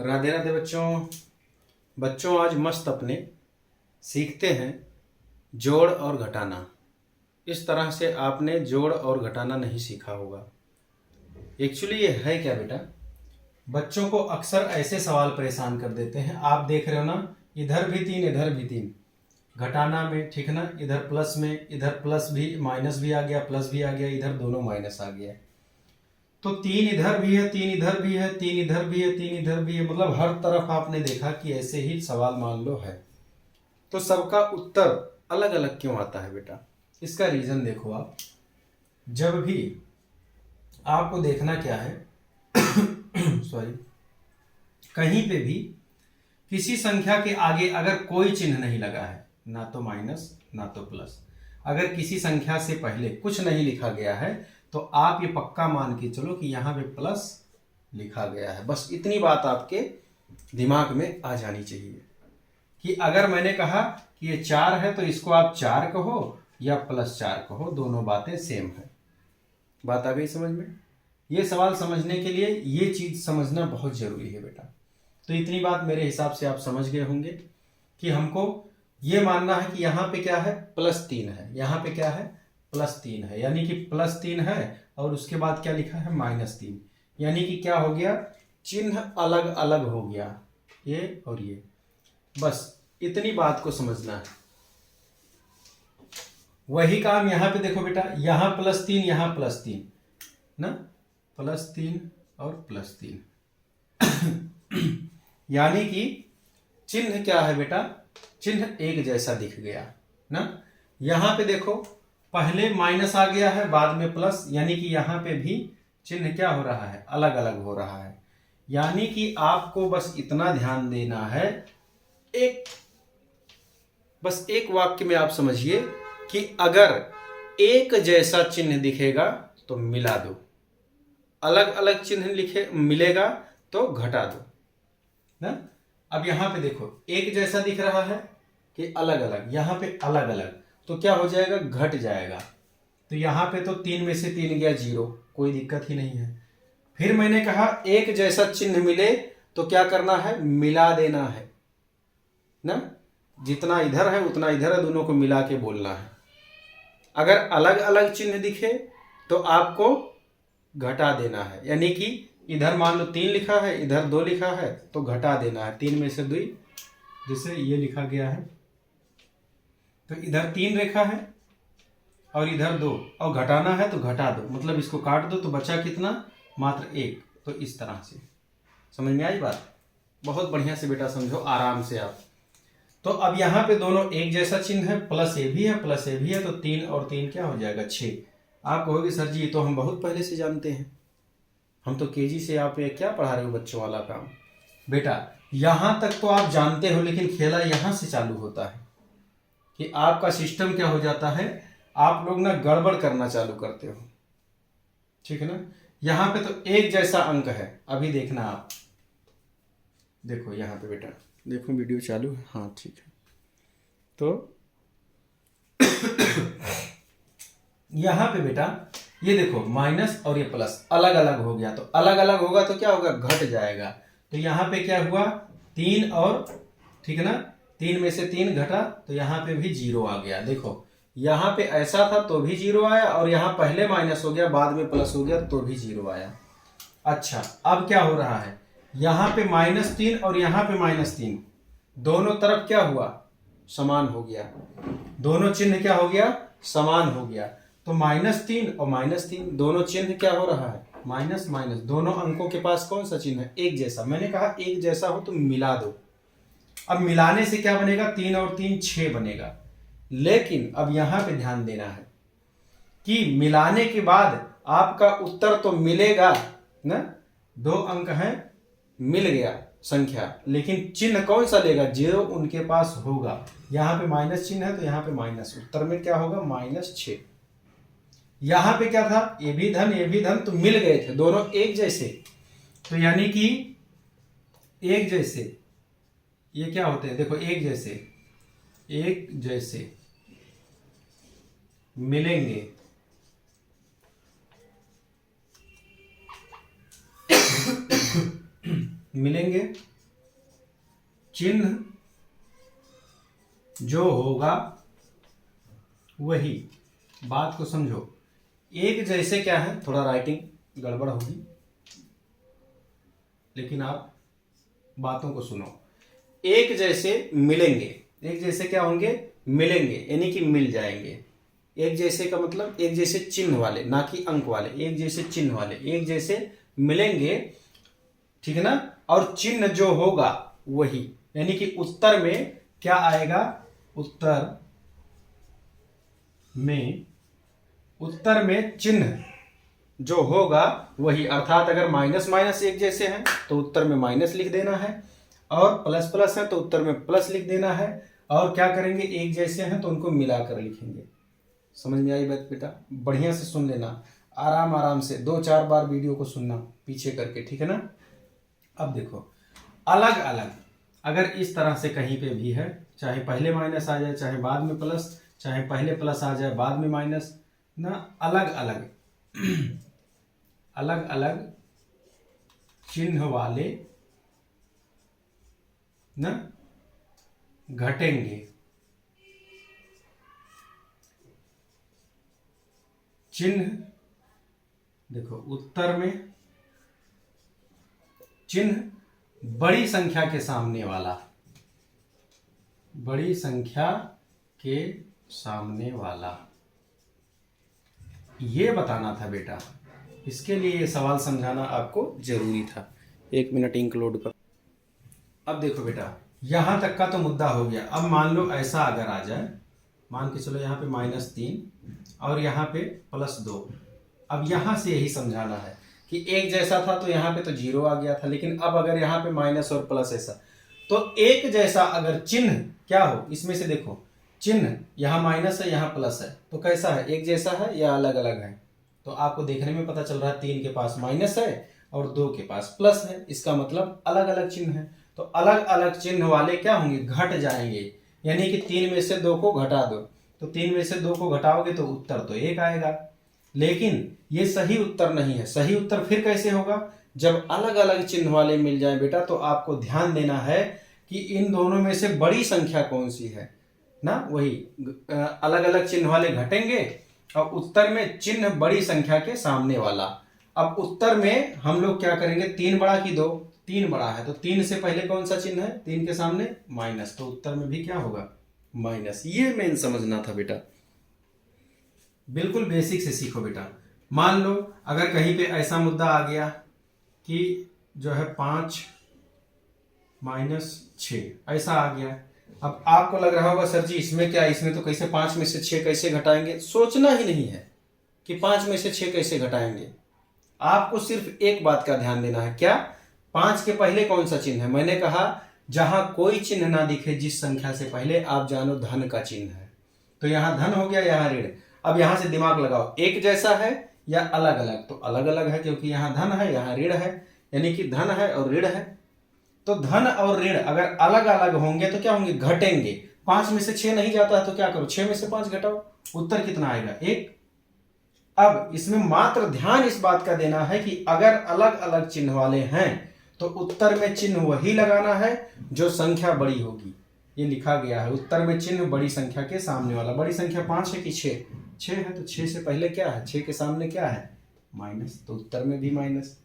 राधे राधे बच्चों आज मस्त अपने सीखते हैं जोड़ और घटाना। इस तरह से आपने जोड़ और घटाना नहीं सीखा होगा। एक्चुअली ये है क्या बेटा, बच्चों को अक्सर ऐसे सवाल परेशान कर देते हैं। आप देख रहे हो ना, इधर भी 3 इधर भी 3, घटाना में, ठीक है ना। इधर प्लस में, इधर प्लस भी माइनस भी आ गया, प्लस भी आ गया, इधर दोनों माइनस आ गया। तो 3 इधर भी है, 3 इधर भी है, 3 इधर भी है, 3 इधर भी है, मतलब हर तरफ आपने देखा कि ऐसे ही सवाल मान लो है। तो सबका उत्तर अलग अलग क्यों आता है बेटा? इसका रीजन देखो आप। जब भी आपको देखना क्या है सॉरी, कहीं पे भी किसी संख्या के आगे अगर कोई चिन्ह नहीं लगा है, ना तो माइनस ना तो प्लस, अगर किसी संख्या से पहले कुछ नहीं लिखा गया है, तो आप ये पक्का मान के चलो कि यहां पे प्लस लिखा गया है। बस इतनी बात आपके दिमाग में आ जानी चाहिए कि अगर मैंने कहा कि ये 4 है तो इसको आप 4 कहो या +4 कहो, दोनों बातें सेम है। बात आ गई समझ में? ये सवाल समझने के लिए ये चीज समझना बहुत जरूरी है बेटा। तो इतनी बात मेरे हिसाब से आप समझ गए होंगे कि हमको ये मानना है कि यहाँ पे क्या है, +3 है, यहाँ पे क्या है, +3 है, यानी कि +3 है और उसके बाद क्या लिखा है, -3, यानी कि क्या हो गया, चिन्ह अलग अलग हो गया, ये और ये। बस इतनी बात को समझना है। वही काम यहाँ पे देखो बेटा, यहाँ +3 यहाँ +3 ना, +3 और +3 यानी कि चिन्ह क्या है बेटा, चिन्ह एक जैसा दिख गया ना। यहां पे देखो, पहले माइनस आ गया है, बाद में प्लस, यानी कि यहां पे भी चिन्ह क्या हो रहा है, अलग अलग हो रहा है। यानी कि आपको बस इतना ध्यान देना है, बस एक वाक्य में आप समझिए कि अगर एक जैसा चिन्ह दिखेगा तो मिला दो, अलग अलग चिन्ह लिखे मिलेगा तो घटा दो ना। अब यहां पे देखो, एक जैसा दिख रहा है कि अलग अलग, यहां पे अलग अलग, तो क्या हो जाएगा, घट जाएगा। तो यहां पे तो 3 में से 3 गया 0, कोई दिक्कत ही नहीं है। फिर मैंने कहा एक जैसा चिन्ह मिले तो क्या करना है, मिला देना है ना। जितना इधर है उतना इधर है, दोनों को मिला के बोलना है। अगर अलग अलग चिन्ह दिखे तो आपको घटा देना है, यानी कि इधर मान लो 3 लिखा है, इधर 2 लिखा है, तो घटा देना है 3 में से 2, जैसे ये लिखा गया है। तो इधर 3 रेखा है और इधर 2, और घटाना है तो घटा दो, मतलब इसको काट दो तो बचा कितना, मात्र 1। तो इस तरह से समझ में आई बात? बहुत बढ़िया से बेटा समझो, आराम से आप। तो अब यहाँ पे दोनों एक जैसा चिन्ह है, प्लस ए भी है प्लस ए भी है, तो 3 और 3 क्या हो जाएगा, 6। आप कहोगे सर जी ये तो हम बहुत पहले से जानते हैं, हम तो केजी से आप ये क्या पढ़ा रहे हो बच्चों वाला काम। बेटा यहां तक तो आप जानते हो, लेकिन खेला यहां से चालू होता है कि आपका सिस्टम क्या हो जाता है, आप लोग ना गड़बड़ करना चालू करते हो, ठीक है ना। यहां पे तो एक जैसा अंक है, अभी देखना आप, देखो यहां पे बेटा, देखो वीडियो चालू है, हाँ ठीक है। तो यहां पे बेटा ये देखो, माइनस और ये प्लस अलग अलग हो गया, तो अलग अलग होगा तो क्या होगा, घट जाएगा। तो यहां पे क्या हुआ, 3 और, ठीक है ना, 3 में से 3 घटा, तो यहां पे भी 0 आ गया। देखो यहां पे ऐसा था तो भी 0 आया, और यहां पहले माइनस हो गया बाद में प्लस हो गया तो भी 0 आया। अच्छा अब क्या हो रहा है, यहां पे -3 और यहां पे -3, दोनों तरफ क्या हुआ, समान हो गया, दोनों चिन्ह क्या हो गया, समान हो गया। तो -3 और -3 दोनों चिन्ह क्या हो रहा है, माइनस माइनस, दोनों अंकों के पास कौन सा चिन्ह है, एक जैसा। मैंने कहा एक जैसा हो तो मिला दो। अब मिलाने से क्या बनेगा, 3 और 3 6 बनेगा। लेकिन अब यहां पे ध्यान देना है कि मिलाने के बाद आपका उत्तर तो मिलेगा ना, 2 अंक हैं, मिल गया संख्या, लेकिन चिन्ह कौन सा लेगा, जो उनके पास होगा। यहां पे माइनस चिन्ह है तो यहां पे माइनस, उत्तर में क्या होगा, -6। यहां पे क्या था, ये भी धन तो मिल गए थे, दोनों एक जैसे, तो यानी कि एक जैसे, ये क्या होते हैं, देखो एक जैसे मिलेंगे मिलेंगे चिन्ह जो होगा वही, बात को समझो। एक जैसे क्या है, थोड़ा राइटिंग गड़बड़ होगी लेकिन आप बातों को सुनो। एक जैसे मिलेंगे, एक जैसे क्या होंगे, मिलेंगे, यानी कि मिल जाएंगे। एक जैसे का मतलब एक जैसे चिन्ह वाले, ना कि अंक वाले, एक जैसे चिन्ह वाले, एक जैसे मिलेंगे, ठीक है ना। और चिन्ह जो होगा वही, यानी कि उत्तर में क्या आएगा, उत्तर में चिन्ह जो होगा वही। अर्थात अगर माइनस माइनस एक जैसे हैं तो उत्तर में माइनस लिख देना है, और प्लस प्लस है तो उत्तर में प्लस लिख देना है। और क्या करेंगे, एक जैसे हैं तो उनको मिलाकर लिखेंगे। समझ में आई बात बेटा? बढ़िया से सुन लेना, आराम आराम से 2-4 बार वीडियो को सुनना पीछे करके, ठीक है ना। अब देखो, अलग अलग अगर इस तरह से कहीं पे भी है, चाहे पहले माइनस आ जाए चाहे बाद में प्लस, चाहे पहले प्लस आ जाए बाद में माइनस ना, अलग अलग अलग अलग चिन्ह वाले ना घटेंगे। चिन्ह देखो, उत्तर में चिन्ह बड़ी संख्या के सामने वाला, बड़ी संख्या के सामने वाला, ये बताना था बेटा। इसके लिए ये सवाल समझाना आपको जरूरी था। 1 मिनट इंक लोड कर। अब देखो बेटा, यहां तक का तो मुद्दा हो गया। अब मान लो ऐसा अगर आ जाए, मान के चलो यहाँ पे -3 और यहाँ पे +2। अब यहाँ से यही समझाना है कि एक जैसा था तो यहाँ पे तो 0 आ गया था, लेकिन अब अगर यहाँ पे माइनस और प्लस ऐसा, तो एक जैसा अगर चिन्ह क्या हो, इसमें से देखो चिन्ह यहाँ माइनस है यहाँ प्लस है, तो कैसा है, एक जैसा है या अलग अलग है? तो आपको देखने में पता चल रहा है 3 के पास माइनस है और 2 के पास प्लस है, इसका मतलब अलग अलग चिन्ह है। तो अलग अलग चिन्ह वाले क्या होंगे, घट जाएंगे। यानी कि 3 में से 2 को घटा दो, तो 3 में से 2 को घटाओगे तो उत्तर तो 1 आएगा। लेकिन ये सही उत्तर नहीं है। सही उत्तर फिर कैसे होगा, जब अलग अलग चिन्ह वाले मिल जाए बेटा, तो आपको ध्यान देना है कि इन दोनों में से बड़ी संख्या कौन सी है ना, वही अलग अलग चिन्ह वाले घटेंगे और उत्तर में चिन्ह बड़ी संख्या के सामने वाला। अब उत्तर में हम लोग क्या करेंगे, 3 बड़ा की 2, 3 बड़ा है तो 3 से पहले कौन सा चिन्ह है, 3 के सामने माइनस, तो उत्तर में भी क्या होगा, माइनस। ये मेन समझना था बेटा, बिल्कुल बेसिक से सीखो बेटा। मान लो अगर कहीं पे ऐसा मुद्दा आ गया कि जो है 5 - 6 ऐसा आ गया। अब आपको लग रहा होगा सर जी इसमें क्या, इसमें तो कैसे 5 में से 6 कैसे घटाएंगे? सोचना ही नहीं है कि 5 में से 6 कैसे घटाएंगे। आपको सिर्फ एक बात का ध्यान देना है, क्या, 5 के पहले कौन सा चिन्ह है? मैंने कहा जहां कोई चिन्ह ना दिखे जिस संख्या से पहले, आप जानो धन का चिन्ह है। तो यहां धन हो गया, यहां ऋण। अब यहां से दिमाग लगाओ, एक जैसा है या अलग अलग? तो अलग अलग है, क्योंकि यहां धन है यहां ऋण है, यानी कि धन है और ऋण है। तो धन और ऋण अगर अलग अलग होंगे तो क्या होंगे, घटेंगे। 5 में से 6 नहीं जाता है तो क्या करो, 6 में से 5 घटाओ, उत्तर कितना आएगा, 1। अब इसमें मात्र ध्यान इस बात का देना है कि अगर अलग अलग चिन्ह वाले हैं तो उत्तर में चिन्ह वही लगाना है जो संख्या बड़ी होगी। ये लिखा गया है, उत्तर में चिन्ह बड़ी संख्या के सामने वाला। बड़ी संख्या 5 है कि 6? 6 है, तो 6 से पहले क्या है, 6 के सामने क्या है, माइनस, तो उत्तर में भी माइनस।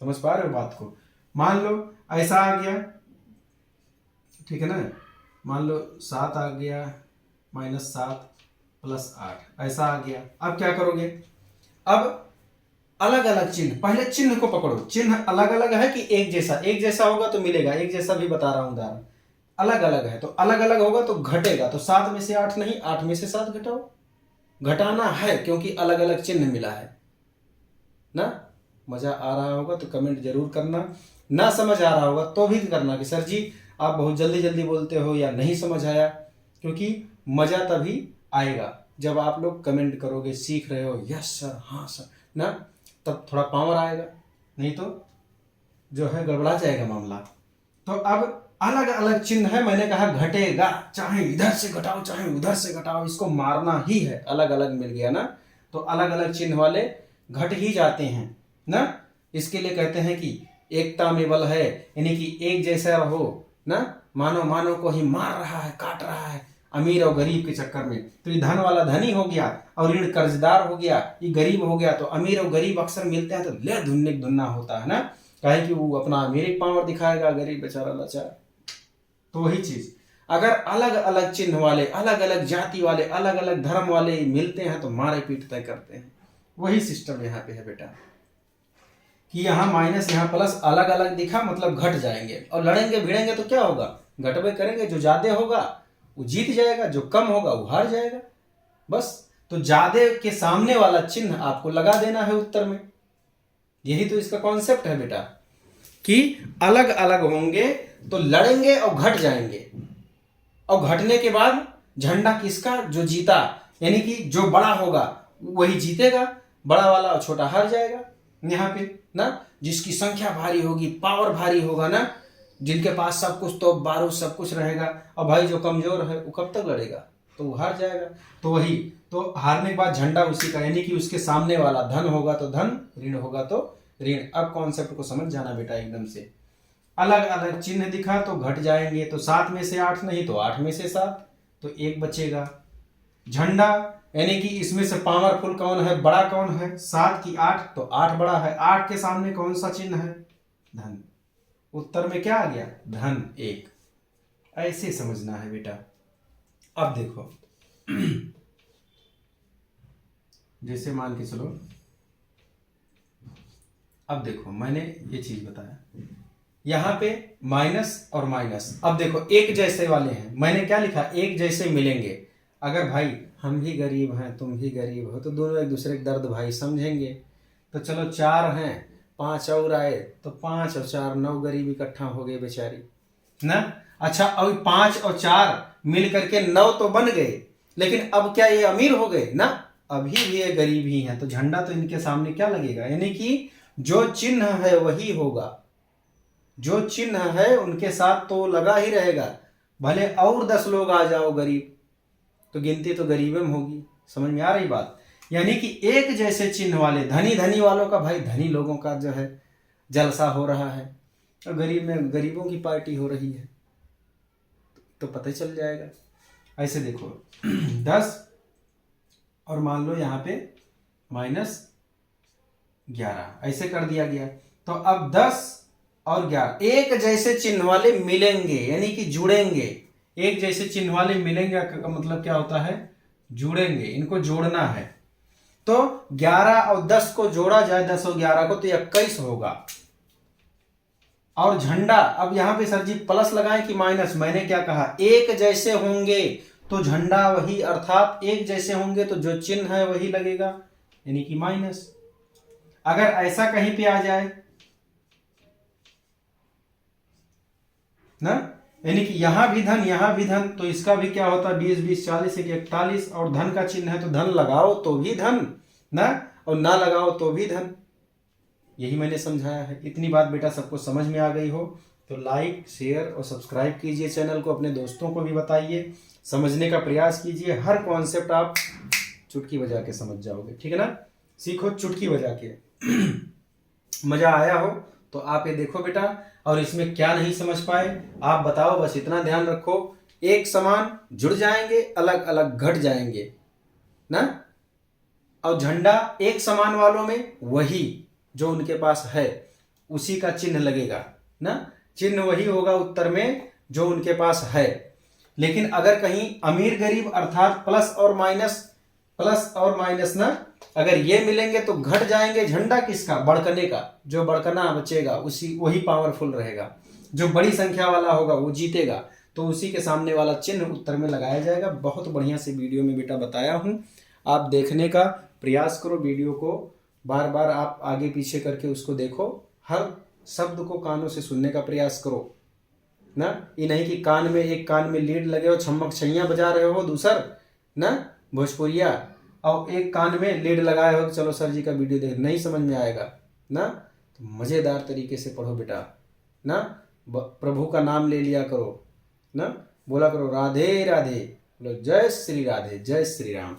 समझ पा रहे हो बात को? मान लो ऐसा आ गया, ठीक है ना, मान लो 7 आ गया, -7 + 8 ऐसा आ गया। अब क्या करोगे, अब अलग अलग चिन्ह, पहले चिन्ह को पकड़ो। चिन्ह अलग अलग है कि एक जैसा? एक जैसा होगा तो मिलेगा, एक जैसा भी बता रहा हूं उदाहरण। अलग अलग है तो अलग अलग होगा तो घटेगा, तो 7 में से 8 नहीं, 8 में से 7 घटाओ। घटाना है क्योंकि अलग अलग चिन्ह मिला है ना। मजा आ रहा होगा तो कमेंट जरूर करना, ना समझ आ रहा होगा तो भी करना कि सर जी आप बहुत जल्दी जल्दी बोलते हो या नहीं समझ आया, क्योंकि मजा तभी आएगा जब आप लोग कमेंट करोगे, सीख रहे हो, यस सर, हाँ सर ना, तब थोड़ा पावर आएगा, नहीं तो जो है गड़बड़ा जाएगा मामला। तो अब अलग अलग चिन्ह है, मैंने कहा घटेगा, चाहे इधर से घटाओ चाहे उधर से घटाओ, इसको मारना ही है। अलग अलग मिल गया ना, तो अलग अलग चिन्ह वाले घट ही जाते हैं ना। इसके लिए कहते हैं कि एकता में बल है, यानी कि एक जैसा रहो ना, मानव मानव को ही मार रहा है, काट रहा है, अमीर और गरीब के चक्कर में। तो ये धन वाला धनी हो गया और ऋण कर्जदार हो गया, ये गरीब हो गया। तो अमीर और गरीब अक्सर मिलते हैं तो ले धुन्ने धुन्ना होता है ना, काहे कि वो अपना अमीर पावर दिखाएगा, गरीब बेचारा लाचार। तो वही चीज अगर अलग अलग चिन्ह वाले, अलग अलग जाति वाले, अलग अलग धर्म वाले मिलते हैं तो मारे पीट तय करते हैं। वही सिस्टम यहाँ पे है बेटा, कि यहाँ माइनस यहाँ प्लस अलग अलग दिखा मतलब घट जाएंगे, और लड़ेंगे भिड़ेंगे तो क्या होगा, घटबे करेंगे। जो ज्यादा होगा वो जीत जाएगा, जो कम होगा वो हार जाएगा, बस। तो ज्यादा के सामने वाला चिन्ह आपको लगा देना है उत्तर में। यही तो इसका कॉन्सेप्ट है बेटा, कि अलग अलग होंगे तो लड़ेंगे और घट जाएंगे, और घटने के बाद झंडा किसका, जो जीता, यानी कि जो बड़ा होगा वही जीतेगा, बड़ा वाला और छोटा हार जाएगा। यहाँ पे ना जिसकी संख्या भारी होगी, पावर भारी होगा ना, जिनके पास सब कुछ तो बारूद सब कुछ रहेगा, और भाई जो कमजोर है वो कब तक लड़ेगा, तो वो हार जाएगा। तो वही तो हारने के बाद झंडा उसी का, यानी कि उसके सामने वाला धन होगा तो धन, ऋण होगा तो ऋण। अब कॉन्सेप्ट को समझ जाना बेटा एकदम से। अलग अलग चिन्ह दिखा तो घट जाएंगे, तो 7 में से 8 नहीं तो 8 में से 7, तो 1 बचेगा। झंडा यानी कि इसमें से पावरफुल कौन है, बड़ा कौन है, 7 की 8, तो 8 बड़ा है। 8 के सामने कौन सा चिन्ह है, धन। उत्तर में क्या आ गया, धन 1। ऐसे समझना है बेटा। अब देखो जैसे मान के चलो, अब देखो मैंने ये चीज बताया, यहां पे माइनस और माइनस। अब देखो एक जैसे वाले हैं, मैंने क्या लिखा, एक जैसे मिलेंगे। अगर भाई हम भी गरीब हैं तुम भी गरीब हो तो दोनों एक दूसरे के दर्द भाई समझेंगे। तो चलो 4 हैं, 5 और आए तो 5 और 4 9 गरीब इकट्ठा हो गए बेचारी ना। अच्छा अब 5 और 4 मिल करके 9 तो बन गए, लेकिन अब क्या ये अमीर हो गए ना, अभी भी ये गरीब ही हैं। तो झंडा तो इनके सामने क्या लगेगा, यानी कि जो चिन्ह है वही होगा, जो चिन्ह है उनके साथ तो लगा ही रहेगा। भले और 10 लोग आ जाओ गरीब, तो गिनती तो गरीब में होगी। समझ में आ रही बात, यानी कि एक जैसे चिन्ह वाले, धनी धनी वालों का भाई धनी लोगों का जो है जलसा हो रहा है, और गरीब में गरीबों की पार्टी हो रही है, तो पता ही चल जाएगा। ऐसे देखो 10 और मान लो यहाँ पे -11, ऐसे कर दिया गया। तो अब 10 और 11 एक जैसे चिन्ह वाले मिलेंगे, यानी कि जुड़ेंगे। एक जैसे चिन्ह वाले मिलेंगे का मतलब क्या होता है, जुड़ेंगे, इनको जोड़ना है। तो 11 और 10 को जोड़ा जाए, 10 और 11 को, तो 21 होगा। और झंडा, अब यहां पे सर जी प्लस लगाएं कि माइनस, मैंने क्या कहा, एक जैसे होंगे तो झंडा वही, अर्थात एक जैसे होंगे तो जो चिन्ह है वही लगेगा, यानी कि माइनस। अगर ऐसा कहीं पे आ जाए ना, यानी कि यहां भी धन यहां भी धन, तो इसका भी क्या होता है, 20 20 40 41, और धन का चिन्ह है तो धन लगाओ तो भी धन ना, और ना लगाओ तो भी धन। यही मैंने समझाया है। इतनी बात बेटा सबको समझ में आ गई हो तो लाइक शेयर और सब्सक्राइब कीजिए चैनल को, अपने दोस्तों को भी बताइए, समझने का प्रयास कीजिए। हर कॉन्सेप्ट आप चुटकी बजा के समझ जाओगे, ठीक है ना, सीखो चुटकी बजा के। मजा आया हो तो आप ये देखो बेटा, और इसमें क्या नहीं समझ पाए आप बताओ, बस इतना ध्यान रखो, एक समान जुड़ जाएंगे, अलग अलग घट जाएंगे ना। और झंडा एक समान वालों में वही जो उनके पास है उसी का चिन्ह लगेगा ना, चिन्ह वही होगा उत्तर में जो उनके पास है। लेकिन अगर कहीं अमीर गरीब अर्थात प्लस और माइनस ना, अगर ये मिलेंगे तो घट जाएंगे। झंडा किसका, बड़कने का, जो बड़कना बचेगा उसी वही पावरफुल रहेगा, जो बड़ी संख्या वाला होगा वो जीतेगा, तो उसी के सामने वाला चिन्ह उत्तर में लगाया जाएगा। बहुत बढ़िया से वीडियो में बेटा बताया हूं, आप देखने का प्रयास करो, वीडियो को बार बार आप आगे पीछे करके उसको देखो, हर शब्द को कानों से सुनने का प्रयास करो ना। ये नहीं कि कान में, एक कान में लीड लगे हो, छमक छैया बजा रहे हो दूसर ना भोजपुरिया, और एक कान में लीड लगाए हो, चलो सर जी का वीडियो देख, नहीं समझ में आएगा ना। तो मजेदार तरीके से पढ़ो बेटा ना, प्रभु का नाम ले लिया करो ना, बोला करो राधे राधे, बोलो जय श्री राधे, जय श्री राम।